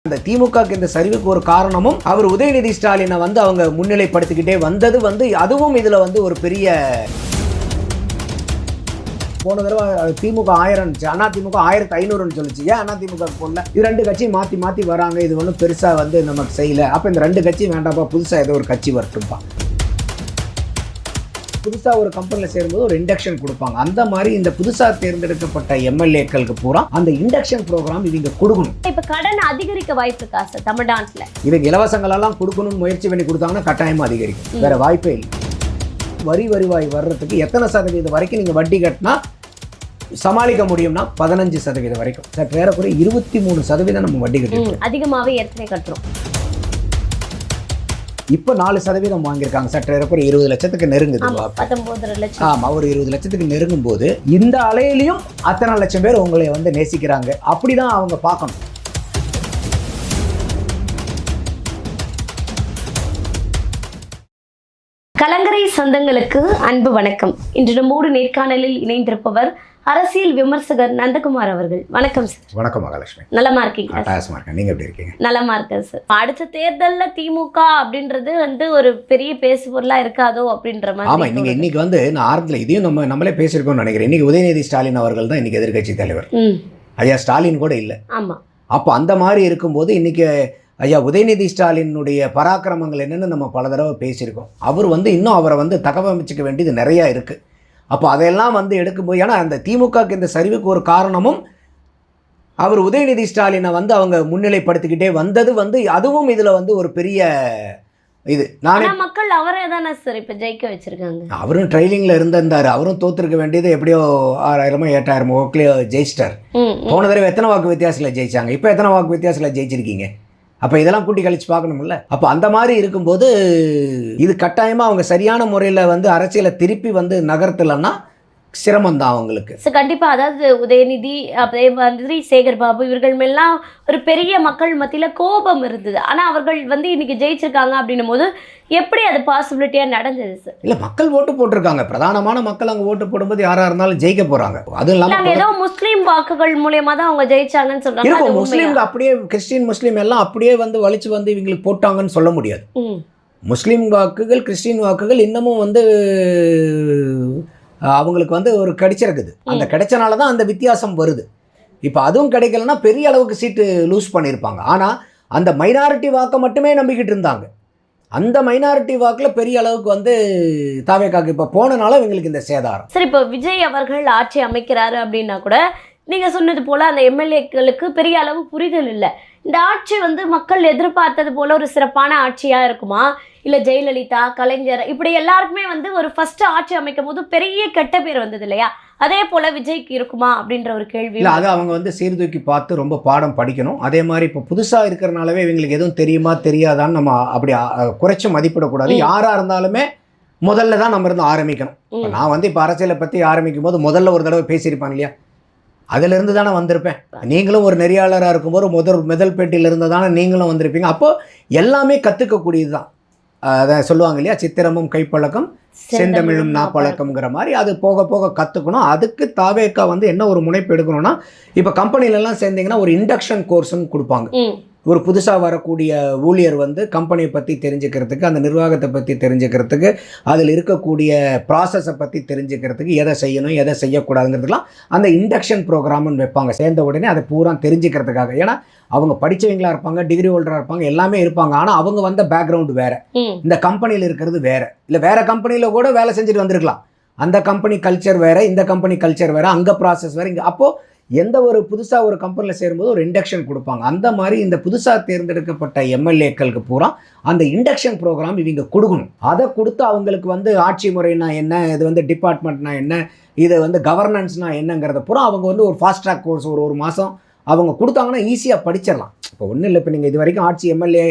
அந்த திமுகக்கு இந்த சரிவுக்கு ஒரு காரணமும் அவர் உதயநிதி ஸ்டாலினை வந்து அவங்க முன்னிலைப்படுத்திக்கிட்டே வந்தது அதுவும் இதுல ஒரு பெரிய போன தடவை திமுக 1000 இருந்துச்சு, அண்ணா திமுக 1500 சொல்லிச்சு. ஏன் அண்ணா திமுக போடல? இது ரெண்டு கட்சி மாற்றி மாற்றி வராங்க, இது ஒன்றும் பெருசாக நமக்கு செய்யலை. அப்போ இந்த ரெண்டு கட்சி வேண்டாம்ப்பா, புதுசாக ஏதோ ஒரு கட்சி வரட்டும்பா. புதுசாக ஒரு கம்பெனியில் சேரும்போது ஒரு இண்டக்ஷன் கொடுப்பாங்க. அந்த மாதிரி இந்த புதுசாக தேர்ந்தெடுக்கப்பட்ட எம்எல்ஏக்களுக்கு பூரா அந்த இண்டக்ஷன் ப்ரோக்ராம் இவங்க கொடுக்கணும். இப்போ கடன் அதிகரிக்க வாய்ப்பு இருக்கா சார் தமிழ்நாட்டில்? இவங்க இலவசங்களெல்லாம் கொடுக்கணும்னு முயற்சி பண்ணி கொடுத்தாங்கன்னா கட்டாயமாக அதிகரிக்கும், வேற வாய்ப்பே இல்லை. வரி வருவாய் வர்றதுக்கு எத்தனை சதவீதம் வரைக்கும் நீங்கள் வட்டி கட்டினா சமாளிக்க முடியும்னா 15% வரைக்கும். சற்று ஏறக்குறைய 23% நம்ம வட்டி கட்டிருக்கோம். அதிகமாகவே ஏற்கனவே கட்டுறோம். இப்போ 4% வாங்கியிருக்காங்க. சற்று ஏறக்குறைய 20 லட்சத்துக்கு நெருங்குது. 19 லட்சம். ஆமாம், ஒரு 20 லட்சத்துக்கு நெருங்கும் போது இந்த அலையிலையும் அத்தனை லட்சம் பேர் உங்களை நேசிக்கிறாங்க. அப்படிதான் அவங்க பார்க்கணும். கலங்கரை சொந்தங்களுக்கு அன்பு வணக்கம். இன்று நம்மோடு நேர்காணலில் இணைந்திருப்பவர் அரசியல் விமர்சகர் நந்தகுமார் அவர்கள். வணக்கம் சார். வணக்கம் மகாலட்சுமி. நலமா இருக்கீங்க? நீங்க எப்படி இருக்கீங்க? நலமா இருக்கேன் சார். அடுத்த தேர்தலில் திமுக அப்படின்றது ஒரு பெரிய பேசு பொருளா இருக்காதோ அப்படின்ற மாதிரி. ஆமா, நீங்க இன்னைக்கு நான் ஆரம்பத்தில் இதையும் நம்மளே பேசியிருக்கோம்னு நினைக்கிறேன். இன்னைக்கு உதயநிதி ஸ்டாலின் அவர்கள் தான் இன்னைக்கு எதிர்கட்சி தலைவர். ஐயா ஸ்டாலின் கூட இல்லை. ஆமா. அப்போ அந்த மாதிரி இருக்கும்போது இன்னைக்கு ஐயா உதயநிதி ஸ்டாலினுடைய பராக்கிரமங்கள் என்னென்னு நம்ம பல தடவை பேசியிருக்கோம். அவர் இன்னும் அவரை தகவமைச்சிக்க வேண்டியது நிறையா இருக்குது. அப்போ அதையெல்லாம் எடுக்கும்போது, ஏன்னா அந்த திமுகக்கு இந்த சரிவுக்கு ஒரு காரணமும் அவர் உதயநிதி ஸ்டாலினை அவங்க முன்னிலைப்படுத்திக்கிட்டே வந்தது அதுவும் இதில் ஒரு பெரிய இது. நானே மக்கள் அவரே தானே சார் இப்போ ஜெயிக்க வச்சிருக்காங்க. அவரும் ட்ரைனிங்கில் இருந்தார். அவரும் தோற்றுருக்க வேண்டியது எப்படியோ 6000 8000 வாக்குலையோ ஜெயிச்சிட்டார். போன தடவை எத்தனை வாக்கு வித்தியாசத்தில் ஜெயிச்சாங்க, இப்போ எத்தனை வாக்கு வித்தியாசத்தில் ஜெயிச்சிருக்கீங்க? அப்போ இதெல்லாம் கூட்டி கழிச்சு பார்க்கணும்ல. அப்போ அந்த மாதிரி இருக்கும்போது இது கட்டாயமாக அவங்க சரியான முறையில் அரசியலை திருப்பி நகர்த்தலைன்னா சிரமம்தான் அவங்களுக்கு. ஸோ கண்டிப்பாக, அதாவது உதயநிதி அதே மாதிரி சேகர் பாபு இவர்கள் மேலாம் ஒரு பெரிய மக்கள் மத்தியில் கோபம் இருந்தது. ஆனால் அவர்கள் இன்னைக்கு ஜெயிச்சிருக்காங்க அப்படின்னும் போது எப்படி அது பாசிபிலிட்டியாக நடந்தது சார்? இல்லை, மக்கள் ஓட்டு போட்டிருக்காங்க. பிரதானமான மக்கள் அங்கே ஓட்டு போடும்போது யாராக இருந்தாலும் ஜெயிக்க போகிறாங்க. அதுவும் இல்லாமல் ஏதோ முஸ்லீம் வாக்குகள் மூலியமாக தான் அவங்க ஜெயிச்சாங்கன்னு சொல்கிறாங்க. முஸ்லீம் அப்படியே கிறிஸ்டின் முஸ்லீம் எல்லாம் அப்படியே வலிச்சு இவங்களுக்கு போட்டாங்கன்னு சொல்ல முடியாது. முஸ்லீம் வாக்குகள் கிறிஸ்டின் வாக்குகள் இன்னமும் அவங்களுக்கு ஒரு கிடைச்சிருக்குது. அந்த கிடைச்சனால தான் அந்த வித்தியாசம் வருது. இப்போ அதுவும் கிடைக்கலன்னா பெரிய அளவுக்கு சீட்டு லூஸ் பண்ணியிருப்பாங்க. ஆனால் அந்த மைனாரிட்டி வாக்கை மட்டுமே நம்பிக்கிட்டு இருந்தாங்க. அந்த மைனாரிட்டி வாக்கில் பெரிய அளவுக்கு தாவேக்காக்கு இப்போ போனனால இவங்களுக்கு இந்த சேதாரம். சரி, இப்போ விஜய் அவர்கள் ஆட்சி அமைக்கிறாரு அப்படின்னா கூட நீங்கள் சொன்னது போல் அந்த எம்எல்ஏக்களுக்கு பெரிய அளவு புரிதல் இல்லை. இந்த ஆட்சி மக்கள் எதிர்பார்த்தது போல் ஒரு சிறப்பான ஆட்சியாக இருக்குமா, இல்லை ஜெயலலிதா கலைஞர் இப்படி எல்லாருக்குமே ஒரு ஃபர்ஸ்ட் ஆட்சி அமைக்கும் போது பெரிய கெட்ட பேர் வந்தது இல்லையா? அதே போல் விஜய்க்கு இருக்குமா அப்படின்ற ஒரு கேள்வி. இல்லை, அது அவங்க சீர்தூக்கி பார்த்து ரொம்ப பாடம் படிக்கணும். அதே மாதிரி இப்போ புதுசாக இருக்கிறனாலவே இவங்களுக்கு எதுவும் தெரியுமா தெரியாதான்னு நம்ம அப்படி குறைச்சி மதிப்பிடக்கூடாது. யாராக இருந்தாலுமே முதல்ல தான் நம்ம இருந்து ஆரம்பிக்கணும். நான் இப்போ அரசியலை பற்றி ஆரம்பிக்கும் போது முதல்ல ஒரு தடவை பேசியிருப்பான் இல்லையா, அதிலிருந்து தானே வந்திருப்பேன். நீங்களும் ஒரு நெறியாளராக இருக்கும்போது முதல் பேட்டியிலிருந்து தானே நீங்களும் வந்திருப்பீங்க. அப்போது எல்லாமே கற்றுக்கக்கூடியது தான். அதை சொல்லுவாங்க இல்லையா, சித்திரமும் கைப்பழக்கம் செந்தமிழும் நாப்பழக்கம்ங்கிற மாதிரி அது போக போக கற்றுக்கணும். அதுக்கு தாவேக்கா என்ன ஒரு முனைப்பு எடுக்கணும்னா, இப்போ கம்பெனிலெலாம் சேர்ந்தீங்கன்னா ஒரு இண்டக்ஷன் கோர்ஸ்ன்னு கொடுப்பாங்க. ஒரு புதுசாக வரக்கூடிய ஊழியர் கம்பெனியை பற்றி தெரிஞ்சுக்கிறதுக்கு, அந்த நிர்வாகத்தை பற்றி தெரிஞ்சுக்கிறதுக்கு, அதில் இருக்கக்கூடிய ப்ராசஸை பற்றி தெரிஞ்சுக்கிறதுக்கு, எதை செய்யணும் எதை செய்யக்கூடாதுங்கிறதுலாம் அந்த இண்டக்ஷன் ப்ரோக்ராம்னு வைப்பாங்க. சேர்ந்த உடனே அதை பூரா தெரிஞ்சுக்கிறதுக்காக. ஏன்னா அவங்க படித்தவங்களாக இருப்பாங்க, டிகிரி ஹோல்டராக இருப்பாங்க, எல்லாமே இருப்பாங்க. ஆனால் அவங்க பேக்ரவுண்டு வேறு, இந்த கம்பெனியில் இருக்கிறது வேறு. இல்லை வேறு கம்பெனியில் கூட வேலை செஞ்சுட்டு வந்திருக்கலாம். அந்த கம்பெனி கல்ச்சர் வேறு, இந்த கம்பெனி கல்ச்சர் வேறு, அங்கே ப்ராசஸ் வேறு, இங்கே. அப்போது எந்த ஒரு புதுசாக ஒரு கம்பெனியில் சேரும்போது ஒரு இண்டக்ஷன் கொடுப்பாங்க. அந்த மாதிரி இந்த புதுசாக தேர்ந்தெடுக்கப்பட்ட எம்எல்ஏக்களுக்கு பூரா அந்த இண்டக்ஷன் ப்ரோக்ராம் இவங்க கொடுக்கணும். அதை கொடுத்து அவங்களுக்கு ஆட்சி முறைனா என்ன, இது டிபார்ட்மெண்ட்னா என்ன, இது கவர்னன்ஸ்னா என்னங்கிறத பூரா அவங்க ஒரு ஃபாஸ்ட் ட்ராக் கோர்ஸ் ஒரு மாதம் அவங்க கொடுத்தாங்கன்னா ஈஸியாக படிச்சிடலாம். இப்போ ஒன்றும் இல்லை, இப்போ நீங்கள் இது வரைக்கும் ஆட்சி எம்எல்ஏ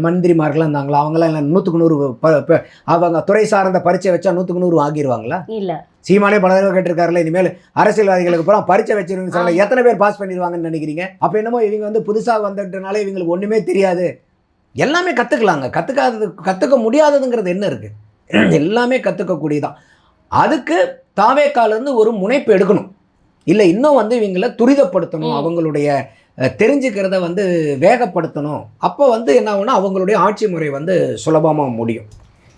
மந்திரிமார்களாக இருந்தாங்களா, அவங்களாம் இல்லை 100க்கு 100 அவங்க துறை சார்ந்த பரீட்சை வச்சா 100க்கு 100 ஆகிடுவாங்களா? இல்லை. சீமானே பல தடவை கேட்டிருக்காருல, இனிமேல் அரசியல்வாதிகளுக்கு பூரா பரீட்சை வச்சிருக்கீங்கன்னு சொல்ல எத்தனை பேர் பாஸ் பண்ணிடுவாங்கன்னு நினைக்கிறீங்க? அப்போ என்னமோ இவங்க புதுசாக வந்துட்டனால இவங்களுக்கு ஒன்றுமே தெரியாது. எல்லாமே கற்றுக்கலாங்க. கற்றுக்க முடியாததுங்கிறது என்ன இருக்குது? எல்லாமே கற்றுக்கக்கூடியதான். அதுக்கு தாவேக்காலேருந்து ஒரு முனைப்பு எடுக்கணும். இல்லை இன்னும் இவங்களை துரிதப்படுத்தணும். அவங்களுடைய தெரிஞ்சுக்கிறத வந்து வேகப்படுத்தணும். அப்போ வந்து என்ன ஆகும்னா அவங்களுடைய ஆட்சி முறை வந்து சுலபமாக முடியும்.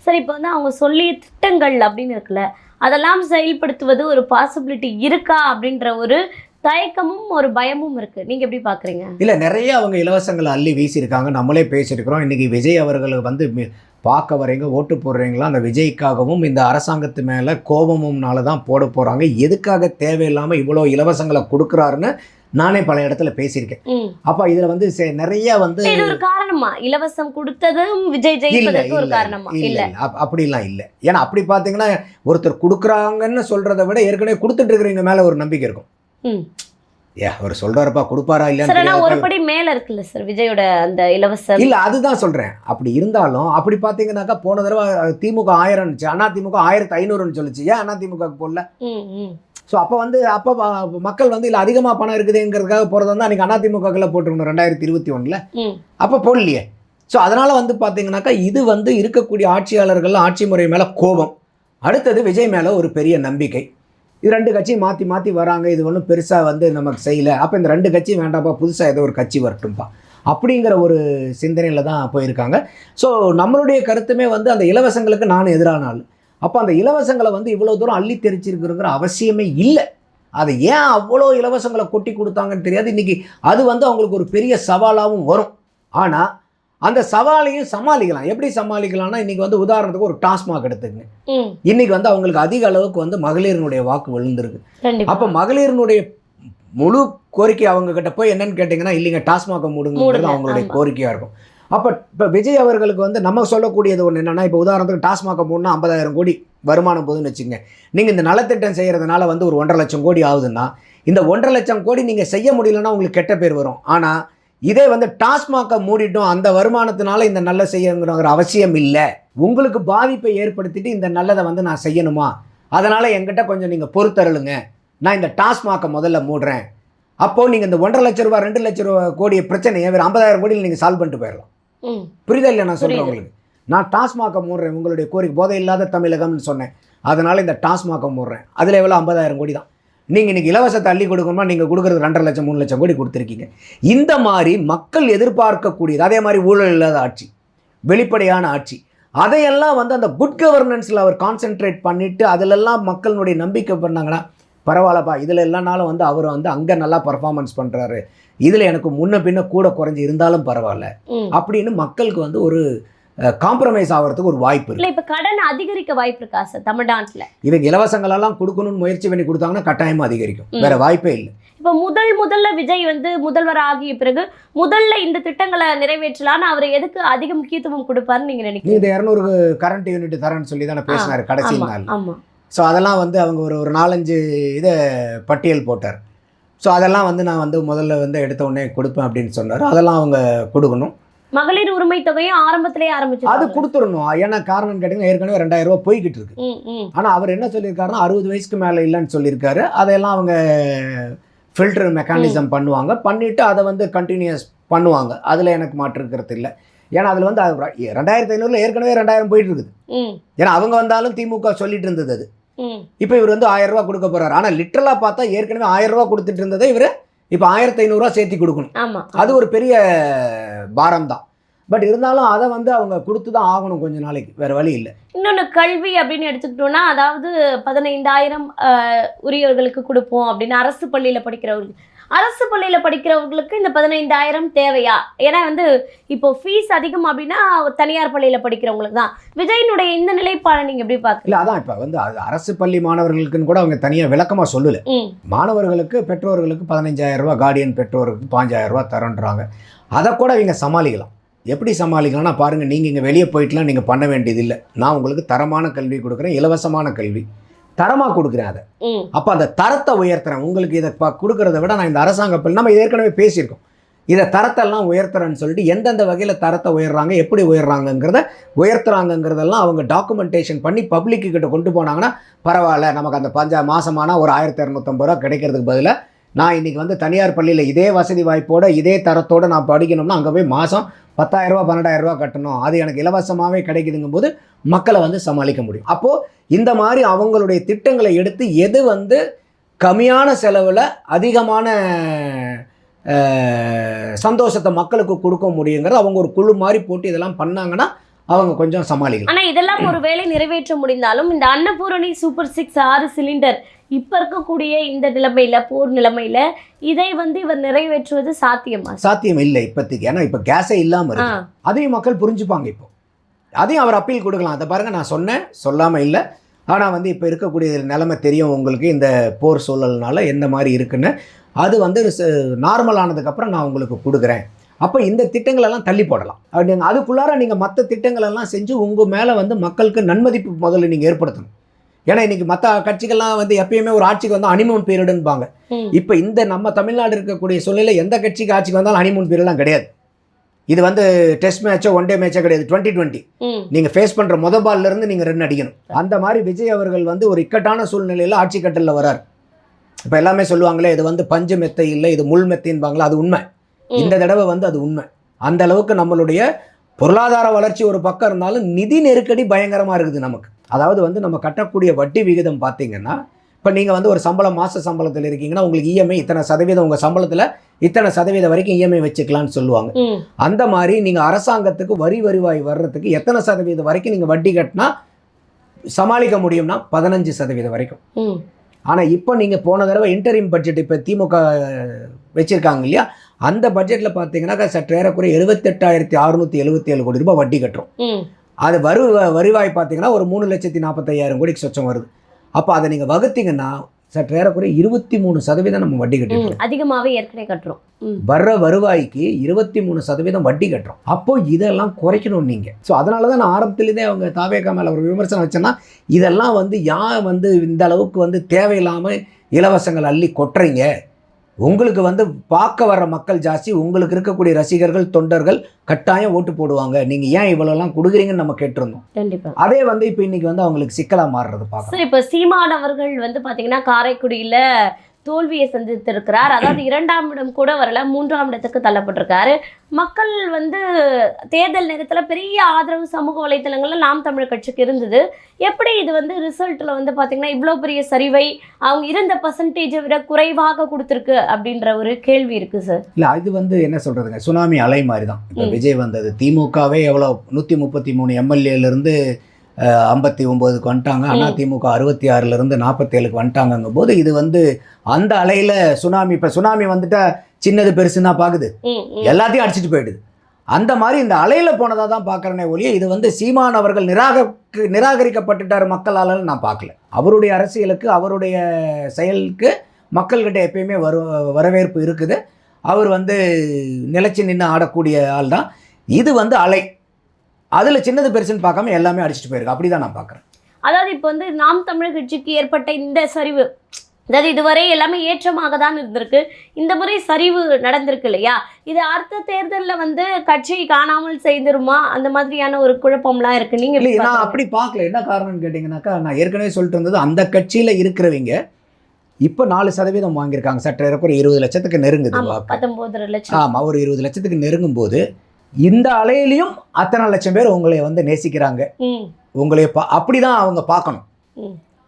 சரி, இப்போ வந்து அவங்க சொல்லிய திட்டங்கள் அப்படின்னு இருக்குல்ல, அதெல்லாம் செயல்படுத்துவது ஒரு பாசிபிலிட்டி இருக்கா அப்படின்ற ஒரு தயக்கமும் ஒரு பயமும் இருக்கு. நீங்க எப்படி பாக்குறீங்க? இல்லை, நிறைய அவங்க இலவசங்களை அள்ளி வீசியிருக்காங்க. நம்மளே பேசியிருக்கிறோம். இன்றைக்கி விஜய் அவர்கள் வந்து பார்க்க வரீங்க, ஓட்டு போடுறீங்களா, அந்த விஜய்க்காகவும் இந்த அரசாங்கத்து மேலே கோபமும்னால தான் போட போகிறாங்க. எதுக்காக தேவையில்லாமல் இவ்வளோ இலவசங்களை கொடுக்குறாருன்னு நானே பல இடத்துல பேசியிருக்கேன். அப்போ இதில் வந்து நிறைய வந்து இது ஒரு காரணமா, இலவசம் கொடுத்ததும் விஜய் ஜெயிப்பதற்கு ஒரு காரணமா? இல்ல, அப்படிலாம் இல்லை. ஏன்னா அப்படி பார்த்தீங்கன்னா ஒருத்தர் கொடுக்குறாங்கன்னு சொல்கிறத விட ஏற்கனவே கொடுத்துட்டு இருக்கிறவங்க மேலே ஒரு நம்பிக்கை இருக்கும். அவர் சொல்றாருப்பா, கொடுப்பாரா இல்லையா ஒரு படி மேல இருக்குல்ல சார் விஜயோட அந்த இலவசம். இல்ல, அதுதான் சொல்றேன். அப்படி இருந்தாலும் அப்படி பாத்தீங்கன்னாக்கா போன தடவை திமுக 1000 இருந்துச்சு, அதிமுக 1500 சொல்லுச்சு. ஏன் அதிமுக போடல? ஸோ அப்போ வந்து அப்போ மக்கள் வந்து இல்லை அதிகமாக பணம் இருக்குதுங்கிறதுக்காக போகிறது வந்து அன்றைக்கி அதிமுகவில் போட்டிருக்கணும் 2021. அப்போ போடலையே. ஸோ அதனால் வந்து பார்த்தீங்கன்னாக்கா இது வந்து இருக்கக்கூடிய ஆட்சியாளர்கள் ஆட்சி முறை மேலே கோபம், அடுத்தது விஜய் மேலே ஒரு பெரிய நம்பிக்கை. இது 2 கட்சி மாற்றி மாற்றி வராங்க, இது ஒன்றும் பெருசாக வந்து நமக்கு செய்யலை, அப்போ இந்த 2 கட்சி வேண்டாம்ப்பா, புதுசாக ஏதோ ஒரு கட்சி வரட்டும்பா அப்படிங்கிற ஒரு சிந்தனையில் தான் போயிருக்காங்க. ஸோ நம்மளுடைய கருத்துமே வந்து அந்த இலவசங்களுக்கு நான் எதிரான ஆள். அப்போ அந்த இலவசங்களை வந்து இவ்வளோ தூரம் அள்ளி தெரிச்சிருக்குங்கிற அவசியமே இல்லை. அதை ஏன் அவ்வளோ இலவசங்களை கொட்டி கொடுத்தாங்கன்னு தெரியாது. இன்றைக்கி அது வந்து அவங்களுக்கு ஒரு பெரிய சவாலாகவும் வரும். ஆனால் அந்த சவாலையும் சமாளிக்கலாம். எப்படி சமாளிக்கலாம்னா, இன்றைக்கி வந்து உதாரணத்துக்கு ஒரு டாஸ்மாக் எடுத்துக்கங்க. இன்றைக்கி வந்து அவங்களுக்கு அதிக அளவுக்கு வந்து மகளிரினுடைய வாக்கு விழுந்திருக்கு. அப்போ மகளிரினுடைய முழு கோரிக்கை அவங்கக்கிட்ட போய் என்னன்னு கேட்டிங்கன்னா, இல்லைங்க டாஸ்மாகை மூடுங்கிறது அவங்களுடைய கோரிக்கையாக இருக்கும். அப்போ இப்போ விஜய் அவர்களுக்கு வந்து நம்ம சொல்லக்கூடியது ஒன்று என்னென்னா, இப்போ உதாரணத்துக்கு டாஸ்மாகை மூணுனா 50,000 கோடி வருமானம் போகுதுன்னு வச்சுங்க. நீங்கள் இந்த நலத்திட்டம் செய்கிறதுனால வந்து ஒரு 1.5 லட்சம் கோடி ஆகுதுன்னா, இந்த 1.5 லட்சம் கோடி நீங்கள் செய்ய முடியலன்னா உங்களுக்கு கெட்ட பேர் வரும். ஆனால் இதே வந்து டாஸ்மாகை மூடிட்டோம், அந்த வருமானத்தினால இந்த நல்ல செய்யணுங்கிற அவசியம் இல்லை. உங்களுக்கு பாதிப்பை ஏற்படுத்திட்டு இந்த நல்லதை வந்து நான் செய்யணுமா, அதனால் என்கிட்ட கொஞ்சம் நீங்கள் பொறுத்தருளுங்க, நான் இந்த டாஸ்மாகை முதல்ல மூடுறேன். அப்போது நீங்கள் இந்த 1.5 லட்ச ரூபா 2 லட்ச ரூபா கோடிய பிரச்சனையை வேறு 50,000 கோடியில் நீங்கள் சால்வ் பண்ணிட்டு போயிடலாம். புரியுதா இல்லை நான் சொல்கிறேன் உங்களுக்கு? நான் டாஸ்மாகை மூடுறேன், உங்களுடைய கோரிக்கை போதை இல்லாத தமிழகம்னு சொன்னேன், அதனால் இந்த டாஸ்மாகை மூடுறேன். அதில் எவ்வளோ 50,000 கோடி தான். நீங்கள் இன்றைக்கி இலவசத்தை அள்ளி கொடுக்கணுமா, நீங்கள் கொடுக்குறது 2.5 லட்சம் 3 லட்சம் கோடி கொடுத்துருக்கீங்க. இந்த மாதிரி மக்கள் எதிர்பார்க்கக்கூடியது, அதே மாதிரி ஊழல் இல்லாத ஆட்சி, வெளிப்படையான ஆட்சி, அதையெல்லாம் வந்து அந்த குட் கவர்னன்ஸில் அவர் கான்சென்ட்ரேட் பண்ணிவிட்டு அதிலெல்லாம் மக்களுடைய நம்பிக்கை பண்ணாங்கன்னா, பரவாயில்லப்பா, இதில் இல்லைனாலும் வந்து அவர் வந்து அங்கே நல்லா பர்ஃபார்மன்ஸ் பண்ணுறாரு, இதில் எனக்கு முன்ன பின்ன கூட குறைஞ்சி இருந்தாலும் பரவாயில்ல அப்படின்னு மக்களுக்கு வந்து ஒரு காம்ப்ரமைஸ் ஆகிறதுக்கு ஒரு வாய்ப்பு இல்லை. இப்போ கடன் அதிகரிக்க வாய்ப்பு இருக்கா சார் தமிழ்நாட்டில்? இவங்க இலவசங்களெல்லாம் கொடுக்கணும்னு முயற்சி பண்ணி கொடுத்தாங்கன்னா கட்டாயமாக அதிகரிக்கும், வேற வாய்ப்பே இல்லை. இப்போ முதல்ல விஜய் வந்து முதல்வர் ஆகிய பிறகு முதல்ல இந்த திட்டங்களை நிறைவேற்றலான்னு அவர் எதுக்கு அதிக முக்கியத்துவம் கொடுப்பாருன்னு நீங்கள் நினைக்கிறீங்க? இந்த 200 கரண்ட் யூனிட் தரேன்னு சொல்லி தானே பேசினார் கடைசி நாள். ஆமாம். ஸோ அதெல்லாம் வந்து அவங்க ஒரு 4-5 இதை பட்டியல் போட்டார். ஸோ அதெல்லாம் வந்து நான் வந்து முதல்ல வந்து எடுத்த உடனே கொடுப்பேன் அப்படின்னு சொன்னார். அதெல்லாம் அவங்க கொடுக்கணும். மகளிர் உரிமை தொகையும் ஆரம்பத்திலே ஆரம்பிச்சு அது கொடுத்துடணும். ஏன்னா காரணம் கேட்டிங்கன்னா ஏற்கனவே 2,000 ரூபா போய்கிட்டு இருக்கு. ஆனால் அவர் என்ன சொல்லியிருக்காருன்னா 60 வயசுக்கு மேலே இல்லைன்னு சொல்லியிருக்காரு. அதையெல்லாம் அவங்க ஃபில்டர் மெக்கானிசம் பண்ணுவாங்க, பண்ணிவிட்டு அதை வந்து கண்டினியூஸ் பண்ணுவாங்க. அதில் எனக்கு மாற்றிருக்கிறது இல்லை. ஏன்னா அதில் வந்து 2500 ஏற்கனவே 2000 போயிட்டு இருக்குது. ஏன்னா அவங்க வந்தாலும் திமுக சொல்லிட்டு இருந்தது அது. இப்போ இவர் வந்து 1000 ரூபா கொடுக்க போறாரு. ஆனால் லிட்டரலாக பார்த்தா ஏற்கனவே 1000 ரூபா கொடுத்துட்டு இருந்ததை இவர் இப்போ 1500 ரூபா சேர்த்து கொடுக்கணும். அது ஒரு பெரிய பாரம் தான். பட் இருந்தாலும் அதை வந்து அவங்க கொடுத்து தான் ஆகணும் கொஞ்ச நாளைக்கு, வேற வழி இல்லை. இன்னொன்று கல்வி அப்படின்னு எடுத்துக்கிட்டோம்னா, அதாவது 15,000 உரியவர்களுக்கு கொடுப்போம் அப்படின்னு அரசு பள்ளியில் படிக்கிறவர்களுக்கு இந்த 15,000 தேவையா? ஏன்னா வந்து இப்போ ஃபீஸ் அதிகம் அப்படின்னா தனியார் பள்ளியில் படிக்கிறவங்களுக்கு தான். விஜயனுடைய இந்த நிலைப்பாடை நீங்கள் எப்படி பார்க்கல? இல்லை, அதான் இப்போ வந்து அது அரசு பள்ளி மாணவர்களுக்குன்னு கூட அவங்க தனியாக விளக்கமாக சொல்லலை. மாணவர்களுக்கு பெற்றோர்களுக்கு 15,000 ரூபா, கார்டியன் பெற்றோருக்கு 5,000 ரூபா தரன்றாங்க. அதை கூட இவங்க சமாளிக்கலாம். எப்படி சமாளிக்கலாம்னா பாருங்கள், நீங்கள் இங்கே வெளியே போயிட்டுலாம் நீங்கள் பண்ண வேண்டியதில்லை. நான் உங்களுக்கு தரமான கல்வி கொடுக்குறேன், இலவசமான கல்வி தரமாக கொடுக்குறேன். அதை அப்போ அந்த தரத்தை உயர்த்துறேன். உங்களுக்கு இதை கொடுக்குறத விட நான் இந்த அரசாங்க பள்ளி, நம்ம ஏற்கனவே பேசியிருக்கோம், இதை தரத்தெல்லாம் உயர்த்துறேன்னு சொல்லிட்டு எந்தெந்த வகையில் தரத்தை உயர்றாங்க, எப்படி உயர்த்துறாங்கிறதெல்லாம் அவங்க டாக்குமெண்டேஷன் பண்ணி பப்ளிக்கு கிட்ட கொண்டு போனாங்கன்னா பரவாயில்ல, நமக்கு அந்த மாதமானால் ஒரு 1250 ரூபா கிடைக்கிறதுக்கு பதிலாக நான் இன்றைக்கி வந்து தனியார் பள்ளியில் இதே வசதி வாய்ப்போடு இதே தரத்தோடு நான் படிக்கணும்னா அங்கே போய் மாதம் 10,000 ரூபா 12,000 ரூபா கட்டணும், அது எனக்கு இலவசமாகவே கிடைக்குதுங்கும் போது மக்களை வந்து சமாளிக்க முடியும். அப்போது இந்த மாதிரி அவங்களுடைய திட்டங்களை எடுத்து எது வந்து கம்மியான செலவில் அதிகமான சந்தோஷத்தை மக்களுக்கு கொடுக்க முடியுங்கிறது அவங்க ஒரு குழு மாதிரி போட்டு இதெல்லாம் பண்ணாங்கன்னா அவங்க கொஞ்சம் சமாளிக்கலாம். ஆனா இதெல்லாம் ஒரு வேளை நிறைவேற்ற முடிந்தாலும் இந்த அன்னபூரணி சூப்பர் 6 6 சிலிண்டர் இப்ப இருக்கக்கூடிய இந்த நிலைமையில, போர் நிலைமையில இதை வந்து இவர் நிறைவேற்றுவது சாத்தியமா? சாத்தியம் இல்லை இப்போதைக்கு. ஏன்னா இப்போ கேஸே இல்லாமல் இருக்கு. அதையும் மக்கள் புரிஞ்சுப்பாங்க. இப்போ அதையும் அவர் அப்பீல் கொடுக்கலாம். அதை பாருங்க, நான் சொன்னேன், சொல்லாமல் இல்லை. ஆனால் வந்து இப்போ இருக்கக்கூடிய நிலைமை தெரியும் உங்களுக்கு, இந்த போர் சூழல்னால எந்த மாதிரி இருக்குன்னு. அது வந்து நார்மல் ஆனதுக்கப்புறம் நான் உங்களுக்கு கொடுக்குறேன். அப்போ இந்த திட்டங்களெல்லாம் தள்ளி போடலாம். அப்படிங்க அதுக்குள்ளார நீங்கள் மற்ற திட்டங்களெல்லாம் செஞ்சு உங்கள் மேலே வந்து மக்களுக்கு நன்மதிப்பு முதல்ல நீங்கள் ஏற்படுத்தணும். ஏன்னா இன்றைக்கி மற்ற கட்சிகள்லாம் வந்து எப்பயுமே ஒரு ஆட்சிக்கு வந்து ஹனிமூன் பீரியடுன்பாங்க. இப்போ இந்த நம்ம தமிழ்நாடு இருக்கக்கூடிய சூழ்நிலை எந்த கட்சிக்கு ஆட்சிக்கு வந்தாலும் ஹனிமூன் பீரியட்லாம் கிடையாது. இது வந்து டெஸ்ட் மேட்சோ ஒன் டே மேட்சோ கிடையாது. 2020 நீங்கள் ஃபேஸ் பண்ணுற பால்லேருந்து நீங்கள் ரன் அடிக்கணும். அந்த மாதிரி விஜய் அவர்கள் வந்து ஒரு இக்கட்டான சூழ்நிலையில் ஆட்சி கட்டலில் வரார். இப்போ எல்லாமே சொல்லுவாங்களே, இது வந்து பஞ்சு மெத்தை இல்லை, இது முள் மெத்தின்பாங்களா, அது உண்மை. இந்த தடவை வந்து அது உண்மை. அந்த அளவுக்கு நம்மளுடைய பொருளாதார வளர்ச்சி ஒரு பக்கம் இருந்தாலும் நிதி நெருக்கடி பயங்கரமாக இருக்குது நமக்கு. அதாவது வந்து நம்ம கட்டக்கூடிய வட்டி விகிதம் பார்த்தீங்கன்னா, இப்போ நீங்கள் வந்து ஒரு மாத சம்பளத்தில் இருக்கீங்கன்னா உங்களுக்கு இஎம்ஐ இத்தனை சதவீதம், உங்கள் சம்பளத்தில் இத்தனை சதவீதம் வரைக்கும் இஎம்ஐ வச்சுக்கலான்னு சொல்லுவாங்க. அந்த மாதிரி நீங்கள் அரசாங்கத்துக்கு வரி வருவாய் வர்றதுக்கு எத்தனை சதவீதம் வரைக்கும் நீங்கள் வட்டி கட்டினா சமாளிக்க முடியும்னா 15% வரைக்கும். ஆனால் இப்போ நீங்கள் போன தடவை இன்டரிம் பட்ஜெட் இப்போ திமுக வச்சுருக்காங்க இல்லையா, அந்த பட்ஜெட்டில் பார்த்தீங்கன்னா சற்றேறக்குறைய 78,677 கோடி ரூபாய் வட்டி கட்டுறோம். அது வருவாய் பார்த்தீங்கன்னா ஒரு 3,40,000 கோடிக்கு சொச்சம் வருது. அப்போ அதை நீங்கள் வகுத்தீங்கன்னா சற்றேறக்குறைய 23% நம்ம வட்டி கட்டுறோம். அதிகமாகவே ஏற்கனவே கட்டுறோம். வர்ற வருவாய்க்கு 23% வட்டி கட்டுறோம். அப்போ இதெல்லாம் குறைக்கணும் நீங்கள். ஸோ அதனால தான் நான் ஆரம்பத்துலேருந்தே அவங்க தாவேகா மேலே ஒரு விமர்சனம் வச்சேன்னா, இதெல்லாம் வந்து வந்து இந்த அளவுக்கு வந்து தேவையில்லாமல் இலவசங்கள் அள்ளி கொட்டுறீங்க. உங்களுக்கு வந்து பார்க்க வர்ற மக்கள் ஜாஸ்தி, உங்களுக்கு இருக்கக்கூடிய ரசிகர்கள் தொண்டர்கள் கட்டாயம் ஓட்டு போடுவாங்க, நீங்கள் ஏன் இவ்வளோலாம் கொடுக்குறீங்கன்னு நம்ம கேட்டிருந்தோம். கண்டிப்பாக அதே வந்து இப்போ இன்னைக்கு வந்து அவங்களுக்கு சிக்கலாக மாறுறது பார்க்கலாம். இப்போ சீமான் அவர்கள் வந்து பார்த்தீங்கன்னா காரைக்குடியில் தோல்வியை சந்தித்திருக்கிறார். அதாவது 2ஆம் இடம் கூட வரல, 3ஆம் இடத்துக்கு தள்ளப்பட்டிருக்காரு. மக்கள் வந்து தேர்தல் நேரத்தில் பெரிய ஆதரவு சமூக வலைத்தளங்களில் நாம் தமிழர் கட்சிக்கு இருந்தது. எப்படி இது வந்து ரிசல்ட்டில் வந்து பார்த்திங்கன்னா இவ்வளோ பெரிய சரிவை அவங்க இருந்த பர்சன்டேஜை விட குறைவாக கொடுத்துருக்கு அப்படின்ற ஒரு கேள்வி இருக்குது சார். இல்லை, அது வந்து என்ன சொல்கிறதுங்க, சுனாமி அலை மாதிரி தான். இப்போ விஜய் வந்தது, திமுகவே எவ்வளோ 133 எம்எல்ஏலேருந்து 59க்கு வந்துட்டாங்க. அதிமுக 66லேருந்து 47க்கு வந்துட்டாங்கங்கும் போது இது வந்து அந்த அலையில் சுனாமி. இப்போ சுனாமி வந்துட்டா சின்னது பெருசுன்னா பார்க்குது, எல்லாத்தையும் அடிச்சுட்டு போயிடுது. அந்த மாதிரி இந்த அலையில் போனதாக தான் பார்க்குறேனே ஒழிய இது வந்து சீமான் அவர்கள் நிராகரிக்கப்பட்டுட்டார் மக்களால் நான் பார்க்கல. அவருடைய அரசியலுக்கு அவருடைய செயலுக்கு மக்கள்கிட்ட எப்பயுமே வரவேற்பு இருக்குது. அவர் வந்து நிலைச்சி நின்று ஆடக்கூடிய ஆள் தான். இது வந்து அலை, அதில் சின்னது பெருசுன்னு பார்க்காம எல்லாமே அடிச்சுட்டு போயிருக்கு. அப்படி தான் நான் பார்க்குறேன். அதாவது இப்போ வந்து நாம் தமிழர் கட்சிக்கு ஏற்பட்ட இந்த சரிவு, அதாவது இதுவரை எல்லாமே ஏற்றமாக தான் இருந்திருக்கு, இந்த முறை சரிவு நடந்திருக்கு இல்லையா, இது அடுத்த தேர்தலில் வந்து கட்சி காணாமல் செய்திருமா, அந்த மாதிரியான ஒரு குழப்பம்லாம் இருக்குது. நீங்கள் இல்லை, நான் அப்படி பார்க்கல. என்ன காரணம்னு கேட்டிங்கனாக்கா, நான் ஏற்கனவே சொல்லிட்டு இருந்தது, அந்த கட்சியில் இருக்கிறவங்க இப்போ 4% வாங்கியிருக்காங்க. சற்றேறக்குறைய 20 லட்சத்துக்கு நெருங்குது. 19 லட்சம். ஆமாம், ஒரு 20 லட்சத்துக்கு நெருங்கும் போது இந்த அலையிலையும் அத்தனை லட்சம் பேர் உங்களை வந்து நேசிக்கிறாங்க, உங்களை அப்படிதான் அவங்க பார்க்கணும்.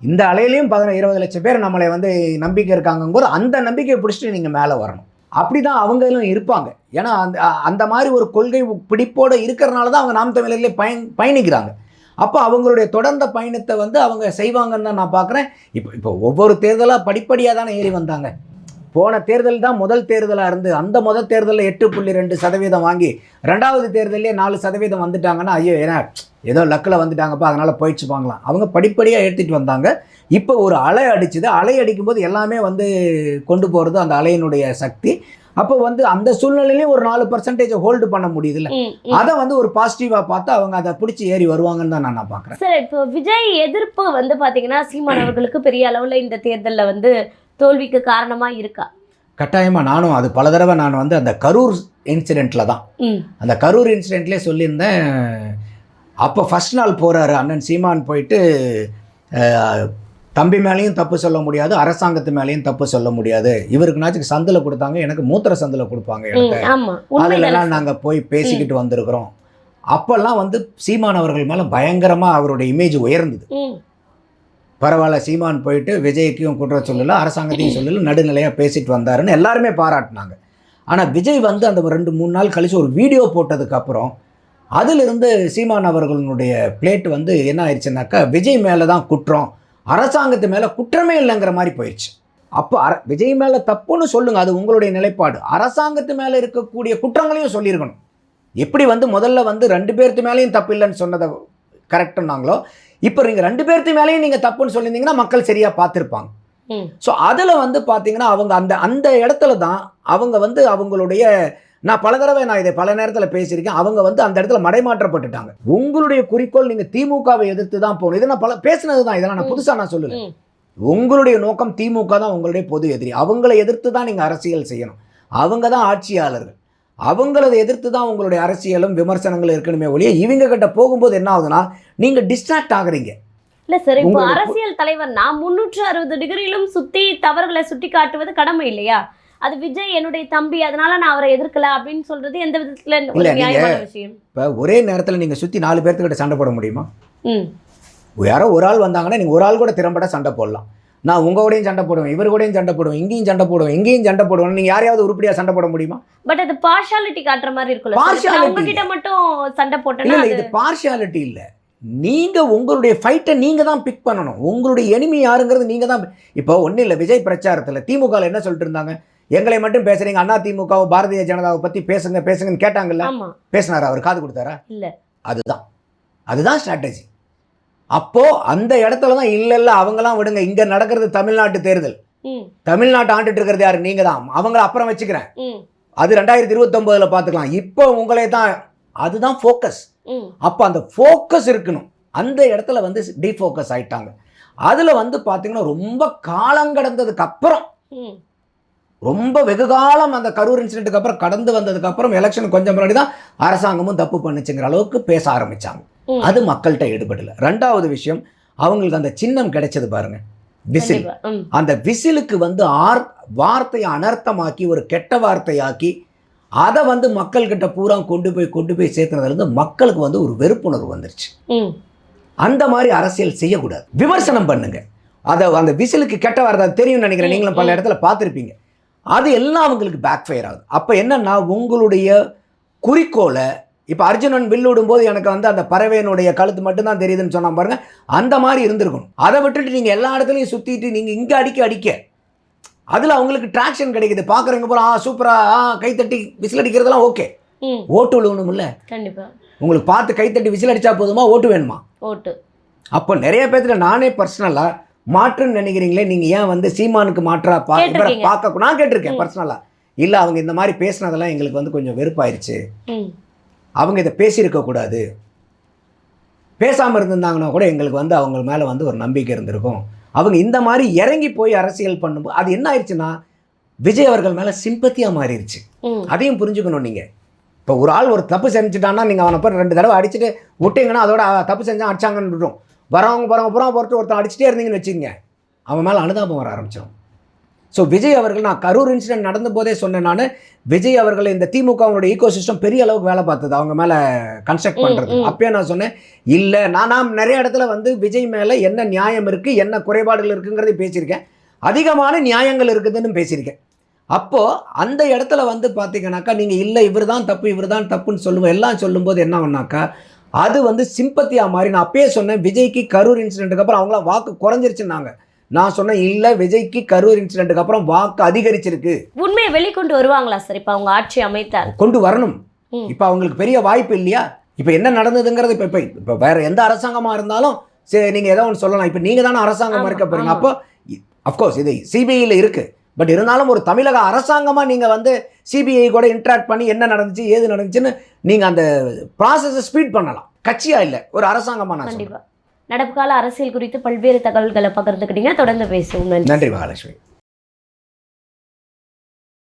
இந்த அலையிலையும் 20 லட்சம் பேர் நம்மளை வந்து நம்பிக்கை இருக்காங்கும் போது அந்த நம்பிக்கையை பிடிச்சிட்டு நீங்கள் மேலே வரணும். அப்படி தான் அவங்களும் இருப்பாங்க. ஏன்னா அந்த மாதிரி ஒரு கொள்கை பிடிப்போடு இருக்கிறனால தான் அவங்க நாம் தமிழர்களே பயணிக்கிறாங்க. அப்போ அவங்களுடைய தொடர்ந்த பயணத்தை வந்து அவங்க செய்வாங்கன்னு தான் நான் பார்க்குறேன். இப்போ ஒவ்வொரு தேர்தலாக படிப்படியாக தானே ஏறி வந்தாங்க. போன தேர்தல் தான் முதல் தேர்தலாக இருந்து அந்த முதல் தேர்தலில் 8.2% வாங்கி 2வது தேர்தலே 4% வந்துட்டாங்கன்னா ஐயோ ஏதோ லக்கில் வந்துட்டாங்கப்பா அதனால் போயிடுச்சு வாங்கலாம். அவங்க படிப்படியாக எடுத்துகிட்டு வந்தாங்க. இப்போ ஒரு அலை அடிச்சுது. அலை அடிக்கும்போது எல்லாமே வந்து கொண்டு போகிறது அந்த அலையினுடைய சக்தி. அப்போ வந்து அந்த சூழ்நிலையிலையும் ஒரு 4% ஹோல்டு பண்ண முடியுதுல்ல, அதை வந்து ஒரு பாசிட்டிவாக பார்த்து அவங்க அதை பிடிச்சி ஏறி வருவாங்கன்னு தான் நான் பார்க்குறேன். சார், இப்போ விஜய் எதிர்ப்பு வந்து பார்த்தீங்கன்னா சீமான் அவர்களுக்கு பெரிய அளவில் இந்த தேர்தலில் வந்து தோல்விக்கு காரணமாக இருக்கா? கட்டாயமாக. நானும் அது பல தடவை நான் வந்து அந்த கரூர் இன்சிடெண்ட்டில் தான், அந்த கரூர் இன்சிடெண்ட்லேயே சொல்லியிருந்தேன். அப்போ ஃபஸ்ட் நாள் போகிறாரு அண்ணன் சீமான், போயிட்டு தம்பி மேலேயும் தப்பு சொல்ல முடியாது, அரசாங்கத்து மேலேயும் தப்பு சொல்ல முடியாது. இவருக்குனாச்சும் சந்தில் கொடுத்தாங்க, எனக்கு மூத்திர சந்தில் கொடுப்பாங்க இடத்த, அதிலெல்லாம் நாங்கள் போய் பேசிக்கிட்டு வந்திருக்கிறோம். அப்போல்லாம் வந்து சீமான் அவர்கள் மேலே பயங்கரமாக அவருடைய இமேஜ் உயர்ந்தது. பரவாயில்ல, சீமான் போயிட்டு விஜய்க்கும் குற்றம் சொல்லலை, அரசாங்கத்தையும் சொல்லலை, நடுநிலையாக பேசிட்டு வந்தாருன்னு எல்லாருமே பாராட்டினாங்க. ஆனால் விஜய் வந்து அந்த 2-3 நாள் கழிச்சு ஒரு வீடியோ போட்டதுக்கப்புறம் அதிலிருந்து சீமான் அவர்களுடைய பிளேட் வந்து என்ன ஆயிடுச்சுனாக்கா விஜய் மேலே தான் குற்றம், அரசாங்கத்து மேலே குற்றமே இல்லைங்கிற மாதிரி போயிடுச்சு. அப்போ விஜய் மேலே தப்புன்னு சொல்லுங்கள், அது உங்களுடைய நிலைப்பாடு. அரசாங்கத்து மேலே இருக்கக்கூடிய குற்றங்களையும் சொல்லியிருக்கணும். எப்படி வந்து முதல்ல வந்து 2 பேர்த்து மேலேயும் தப்பு இல்லைன்னு சொன்னதை கரெக்டுன்னாங்களோ, இப்போ நீங்கள் 2 பேர்த்து மேலேயும் நீங்கள் தப்புன்னு சொல்லியிருந்தீங்கன்னா மக்கள் சரியாக பார்த்துருப்பாங்க. ஸோ அதில் வந்து பார்த்தீங்கன்னா அவங்க அந்த அந்த இடத்துல தான் அவங்க வந்து அவங்களுடைய, நான் பல தடவை இதை பல நேரத்தில் பேசியிருக்கேன், அவங்க வந்து அந்த இடத்துல மடைமாற்றப்பட்டுட்டாங்க. உங்களுடைய குறிக்கோள் நீங்கள் திமுகவை எதிர்த்து தான் போகணும். இதை நான் பேசினது தான், இதெல்லாம் நான் புதுசாக நான் சொல்லலை. உங்களுடைய நோக்கம் திமுக தான் உங்களுடைய பொது எதிரி. அவங்களை எதிர்த்து தான் நீங்கள் அரசியல் செய்யணும். அவங்க தான் ஆட்சியாளர்கள். அவங்களதை எதிர்த்து தான் உங்களுடைய அரசியலும் விமர்சனங்களும் இருக்கணுமே ஒழிய இவங்க கிட்ட போகும்போது என்ன ஆகுதுன்னா நீங்கள் டிஸ்ட்ராக்ட் ஆகுறீங்க. இல்ல சார், இப்போ அரசியல் தலைவர்னா 360 டிகிரியிலும் சுத்தி தவறுகளை சுட்டி காட்டுவது கடமை இல்லையா? அது விஜய் என்னுடைய தம்பி, அதனால நான் அவரை எதிர்க்கல அப்படின்னு சொல்றது எந்த விதத்துல ஒரு நியாயமான விஷயம்? இப்போ ஒரே நேரத்தில் நீங்கள் சுற்றி 4 பேர்த்துக்கிட்ட சண்டை போட முடியுமா? யாரோ ஒரு ஆள் வந்தாங்கன்னா நீங்கள் ஒரு ஆள் கூட திறம்பட சண்டை போடலாம். நான் உங்க கூடயும் சண்டை போடுவேன், இவர் கூடயும் சண்டை போடுவேன், இங்கேயும் சண்டை போடுவேன், இங்கேயும் சண்டை போடுவேன். நீங்க யாரையாவது உருப்படியா சண்டை போட முடியுமா? பட் அது பார்ஷியாலிட்டி காட்டுற மாதிரி இருக்குல்ல. பார்ஷியாலிட்டி உங்ககிட்ட மட்டும் சண்டை போட்டேன்னா இல்ல, இது பார்ஷியாலிட்டி இல்ல. நீங்க உங்களுடைய ஃபைட்டை நீங்க தான் பிக் பண்ணணும். உங்களுடைய எனிமி யாருங்கிறது நீங்க தான். இப்போ ஒன்றும் இல்லை, விஜய் பிரச்சாரத்தில் திமுக என்ன சொல்லிட்டு இருந்தாங்க, எங்களை மட்டும் பேசுறீங்க, அண்ணா திமுக பாரதிய ஜனதாவை பற்றி பேசுங்க பேசுங்கன்னு கேட்டாங்கல்ல. பேசினாரா? அவர் காது கொடுத்தாரா? இல்ல. அதுதான் ஸ்ட்ராட்டஜி. அப்போ அந்த இடத்துல தான் இல்ல அவங்களாம் விடுங்க, இங்க நடக்கிறது தமிழ்நாட்டு தேர்தல், தமிழ்நாட்டு ஆண்டுட்டு இருக்கிறது யாரு? நீங்க தான். அவங்கள அப்புறம் வச்சுக்கிறேன், அது 2029 பார்த்துக்கலாம். இப்போ உங்களே தான், அதுதான் ஃபோக்கஸ். அப்போ அந்த ஃபோக்கஸ் இருக்கணும். அந்த இடத்துல வந்து டிஃபோக்கஸ் ஆயிட்டாங்க. அதுல வந்து பார்த்தீங்கன்னா ரொம்ப காலம் கடந்ததுக்கு அப்புறம், ரொம்ப வெகு காலம் அந்த கரூர் இன்சிடென்ட்டுக்கு அப்புறம் கடந்து வந்ததுக்கு அப்புறம் எலெக்ஷன் கொஞ்சம் முன்னாடி தான் அரசாங்கமும் தப்பு பண்ணுச்சுங்கிற அளவுக்கு பேச ஆரம்பிச்சாங்க. அது மக்கள்கிட்ட ஈடுபடல. 2வது விஷயம், அவங்களுக்கு அந்த சின்னம் கிடைச்சது பாருங்க, விசில். அந்த விசிலுக்கு வந்து வார்த்தையை அனர்த்தமாக்கி ஒரு கெட்ட வார்த்தையாக்கி அதை வந்து மக்கள்கிட்ட பூரா கொண்டு போய் சேர்த்துனதுல இருந்து மக்களுக்கு வந்து ஒரு வெறுப்புணர்வு வந்துருச்சு. அந்த மாதிரி அரசியல் செய்யக்கூடாது. விமர்சனம் பண்ணுங்க. அந்த விசிலுக்கு கெட்ட வார்த்தை தெரியும் நினைக்கிறேன், நீங்களும் பல இடத்துல பார்த்துருப்பீங்க. அது எல்லாம் அவங்களுக்கு பேக் ஃபயர் ஆகுது. அப்போ என்னன்னா உங்களுடைய குறிக்கோளை, இப்போ அர்ஜுனன் வில் விடும்போது எனக்கு வந்து அந்த பறவையினுடைய கழுத்து மட்டும்தான் தெரியுதுன்னு சொன்னா பாருங்க, அந்த மாதிரி இருந்திருக்கணும். அதை விட்டுட்டு நீங்கள் எல்லா இடத்துலையும் சுற்றிட்டு நீங்கள் இங்கே அடிக்க அதில் அவங்களுக்கு ட்ராக்ஷன் கிடைக்குது. பார்க்குறவங்க போல சூப்பராக கைத்தட்டி விசில் அடிக்கிறதெல்லாம் ஓகே. ஓட்டு விழுவணும் இல்லை? கண்டிப்பாக. உங்களுக்கு பார்த்து கைத்தட்டி விசில் அடித்தா போதுமா, ஓட்டு வேணுமா? ஓட்டு. அப்போ நிறைய பேர்த்துல நானே பர்சனலாக மாற்றுன்னு நினைக்கிறீங்களே, நீங்கள் ஏன் வந்து சீமானுக்கு மாற்றா பார்க்க நான் கேட்டிருக்கேன் பர்சனலாக. இல்லை, அவங்க இந்த மாதிரி பேசினதெல்லாம் எங்களுக்கு வந்து கொஞ்சம் வெறுப்பாயிருச்சு, அவங்க இதை பேசியிருக்கக்கூடாது, பேசாமல் இருந்திருந்தாங்கன்னா கூட எங்களுக்கு வந்து அவங்க மேலே வந்து ஒரு நம்பிக்கை இருந்திருக்கும். அவங்க இந்த மாதிரி இறங்கி போய் அரசியல் பண்ணும்போது அது என்ன ஆயிடுச்சுன்னா விஜய் அவர்கள் மேலே சிம்பத்தியாக மாறிடுச்சு. அதையும் புரிஞ்சுக்கணும். நீங்கள் இப்போ ஒரு ஆள் ஒரு தப்பு செஞ்சுட்டான்னா நீங்கள் அவனை போய் 2 தடவை அடிச்சுட்டு விட்டீங்கன்னா அதோட தப்பு செஞ்சால் அடிச்சாங்கன்னு விட்டுரும். வரவங்க புறா போட்டு ஒருத்தன் அடிச்சுட்டே இருந்தீங்கன்னு வச்சுக்கோங்க, அவன் மேலே அனுதாபம் வர ஆரம்பிச்சிடும். ஸோ விஜய் அவர்கள், நான் கரூர் இன்சிடென்ட் நடந்த போதே சொன்னேன், நான் விஜய் அவர்கள் இந்த திமுகவுடைய ஈகோ சிஸ்டம் பெரிய அளவுக்கு வேலை பார்த்தது அவங்க மேலே கன்ஸ்ட்ரக்ட் பண்ணுறது. அப்பயே நான் சொன்னேன், இல்லை நான் நிறைய இடத்துல வந்து விஜய் மேலே என்ன நியாயம் இருக்குது, என்ன குறைபாடுகள் இருக்குங்கிறதையும் பேசியிருக்கேன், அதிகமான நியாயங்கள் இருக்குதுன்னு பேசியிருக்கேன். அப்போது அந்த இடத்துல வந்து பார்த்தீங்கன்னாக்கா நீங்கள் இல்லை இவர் தான் தப்புன்னு சொல்லுவோம், எல்லாம் சொல்லும்போது என்ன ஆகுனாக்கா அது வந்து சிம்பத்தியாக மாறி. நான் அப்பயே சொன்னேன், விஜய்க்கு கரூர் இன்சிடென்ட்டுக்கு அப்புறம் அவங்களாம் வாக்கு குறைஞ்சிருச்சுன்னாங்க. நான் சொன்னேன், இல்லை விஜய்க்கு கரூர் இன்சிடென்ட்டுக்கு அப்புறம் வாக்கு அதிகரிச்சிருக்கு. உண்மையை வெளிக்கொண்டு வருவாங்களா சார்? இப்போ அவங்க ஆட்சி அமைத்தால் கொண்டு வரணும். இப்போ அவங்களுக்கு பெரிய வாய்ப்பு இல்லையா? இப்போ என்ன நடந்ததுங்கிறது இப்போ வேற எந்த அரசாங்கமாக இருந்தாலும் சரி நீங்கள் ஏதோ ஒன்று சொல்லலாம். இப்போ நீங்கள் தானே அரசாங்கமாக இருக்க போறீங்க. அப்போ அஃப்கோர்ஸ் இது சிபிஐயில் இருக்குது. பட் இருந்தாலும் ஒரு தமிழக அரசாங்கமாக நீங்கள் வந்து சிபிஐ கூட இன்ட்ராக்ட் பண்ணி என்ன நடந்துச்சு ஏது நடந்துச்சுன்னு நீங்கள் அந்த ப்ராசஸை ஸ்பீட் பண்ணலாம். கட்சியாக இல்லை, ஒரு அரசாங்கமாக. நான் கண்டிப்பாக நடப்பு கால அரசியல் குறித்து பல்வேறு தகவல்களை பகிர்ந்துக்கிட்டீங்க. தொடர்ந்து பேசுவோம். நன்றி மகாலட்சுமி.